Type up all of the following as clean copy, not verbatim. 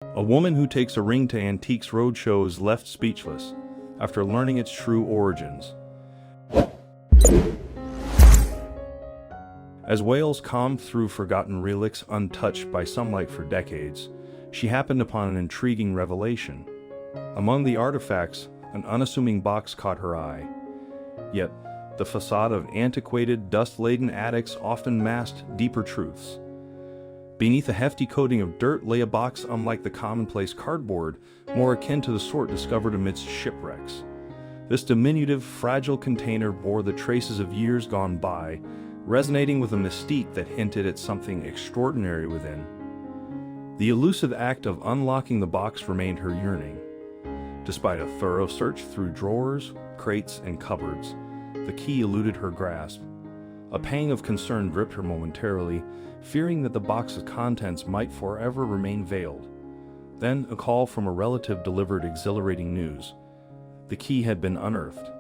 A woman who takes a ring to Antiques Roadshow is left speechless after learning its true origins. As Wales combed through forgotten relics untouched by sunlight for decades, she happened upon an intriguing revelation. Among the artifacts, an unassuming box caught her eye. Yet, the facade of antiquated, dust-laden attics often masked deeper truths. Beneath a hefty coating of dirt lay a box unlike the commonplace cardboard, more akin to the sort discovered amidst shipwrecks. This diminutive, fragile container bore the traces of years gone by, resonating with a mystique that hinted at something extraordinary within. The elusive act of unlocking the box remained her yearning. Despite a thorough search through drawers, crates, and cupboards, the key eluded her grasp. A pang of concern gripped her momentarily, fearing that the box's contents might forever remain veiled. Then a call from a relative delivered exhilarating news. The key had been unearthed.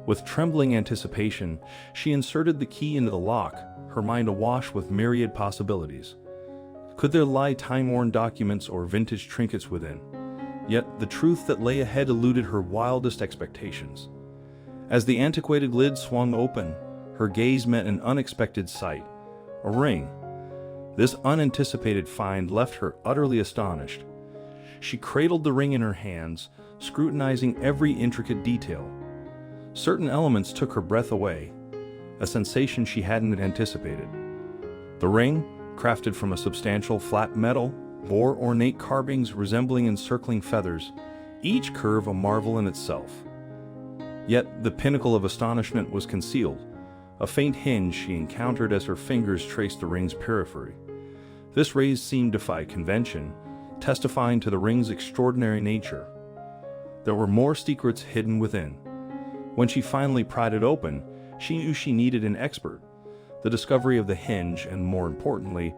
With trembling anticipation, she inserted the key into the lock, her mind awash with myriad possibilities. Could there lie time-worn documents or vintage trinkets within? Yet the truth that lay ahead eluded her wildest expectations. As the antiquated lid swung open, her gaze met an unexpected sight: a ring. This unanticipated find left her utterly astonished. She cradled the ring in her hands, scrutinizing every intricate detail. Certain elements took her breath away, a sensation she hadn't anticipated. The ring, crafted from a substantial flat metal, bore ornate carvings resembling encircling feathers, each curve a marvel in itself. Yet the pinnacle of astonishment was concealed, a faint hinge she encountered as her fingers traced the ring's periphery. This raise seemed to defy convention, testifying to the ring's extraordinary nature. There were more secrets hidden within. When she finally pried it open, she knew she needed an expert. The discovery of the hinge, and more importantly,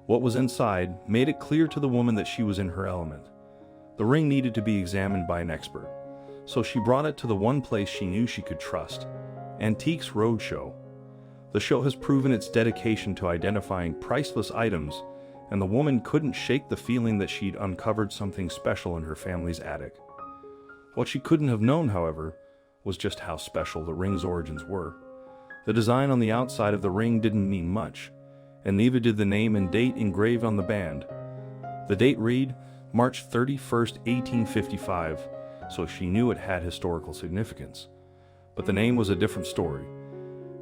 what was inside, made it clear to the woman that she was in her element. The ring needed to be examined by an expert, so she brought it to the one place she knew she could trust: Antiques Roadshow. The show has proven its dedication to identifying priceless items, and the woman couldn't shake the feeling that she'd uncovered something special in her family's attic. What she couldn't have known, however, was just how special the ring's origins were. The design on the outside of the ring didn't mean much, and neither did the name and date engraved on the band. The date read March 31st, 1855, so she knew it had historical significance. But the name was a different story.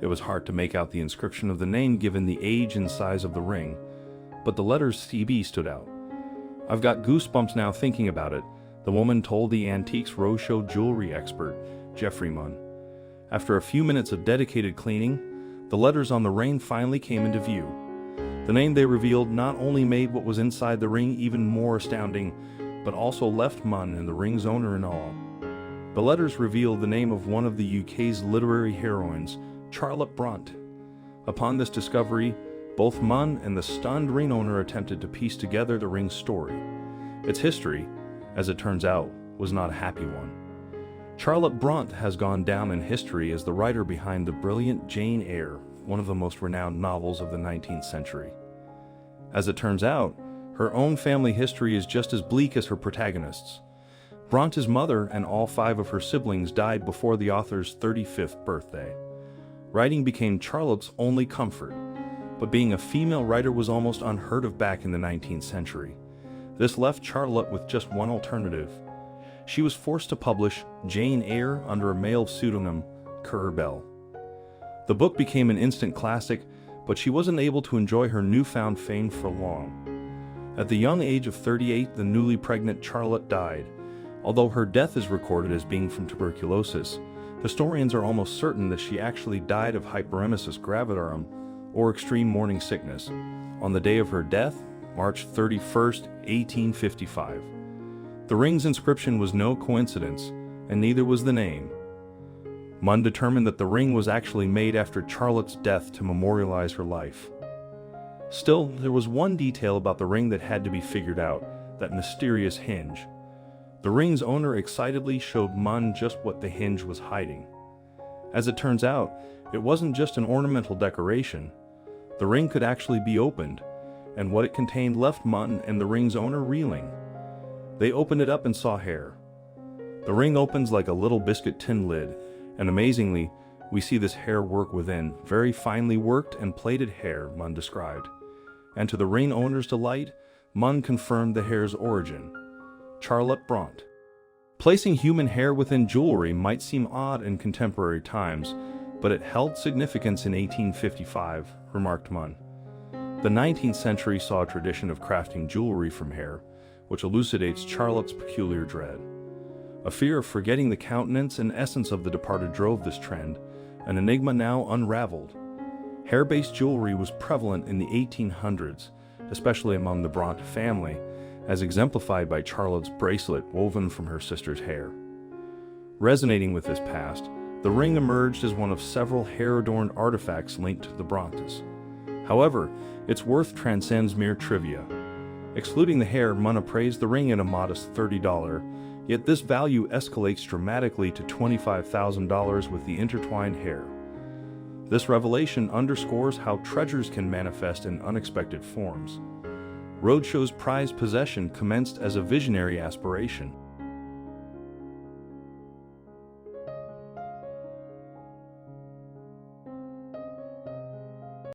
It was hard to make out the inscription of the name given the age and size of the ring, but the letters CB stood out. "I've got goosebumps now thinking about it," the woman told the Antiques Roadshow jewelry expert, Jeffrey Munn. After a few minutes of dedicated cleaning, the letters on the ring finally came into view. The name they revealed not only made what was inside the ring even more astounding, but also left Munn and the ring's owner in awe. The letters revealed the name of one of the UK's literary heroines, Charlotte Brontë. Upon this discovery, both Munn and the stunned ring owner attempted to piece together the ring's story. Its history, as it turns out, was not a happy one. Charlotte Brontë has gone down in history as the writer behind the brilliant Jane Eyre, one of the most renowned novels of the 19th century. As it turns out, her own family history is just as bleak as her protagonists. Bronte's mother and all 5 of her siblings died before the author's 35th birthday. Writing became Charlotte's only comfort, but being a female writer was almost unheard of back in the 19th century. This left Charlotte with just one alternative. She was forced to publish Jane Eyre under a male pseudonym, Currer Bell. The book became an instant classic, but she wasn't able to enjoy her newfound fame for long. At the young age of 38, the newly pregnant Charlotte died. Although her death is recorded as being from tuberculosis, historians are almost certain that she actually died of hyperemesis gravidarum, or extreme morning sickness, on the day of her death, March 31st, 1855. The ring's inscription was no coincidence, and neither was the name. Munn determined that the ring was actually made after Charlotte's death to memorialize her life. Still, there was one detail about the ring that had to be figured out: that mysterious hinge. The ring's owner excitedly showed Munn just what the hinge was hiding. As it turns out, it wasn't just an ornamental decoration. The ring could actually be opened, and what it contained left Munn and the ring's owner reeling. They opened it up and saw hair. The ring opens like a little biscuit tin lid, and amazingly, we see this hair work within, very finely worked and plaited hair, Munn described. And to the ring owner's delight, Munn confirmed the hair's origin. Charlotte Brontë. Placing human hair within jewelry might seem odd in contemporary times, but it held significance in 1855, remarked Munn. The 19th century saw a tradition of crafting jewelry from hair, which elucidates Charlotte's peculiar dread. A fear of forgetting the countenance and essence of the departed drove this trend, an enigma now unraveled. Hair-based jewelry was prevalent in the 1800s, especially among the Brontë family, as exemplified by Charlotte's bracelet woven from her sister's hair. Resonating with this past, the ring emerged as one of several hair-adorned artifacts linked to the Brontes. However, its worth transcends mere trivia. Excluding the hair, Munn appraised the ring at a modest $30, yet this value escalates dramatically to $25,000 with the intertwined hair. This revelation underscores how treasures can manifest in unexpected forms. Roadshow's prized possession commenced as a visionary aspiration.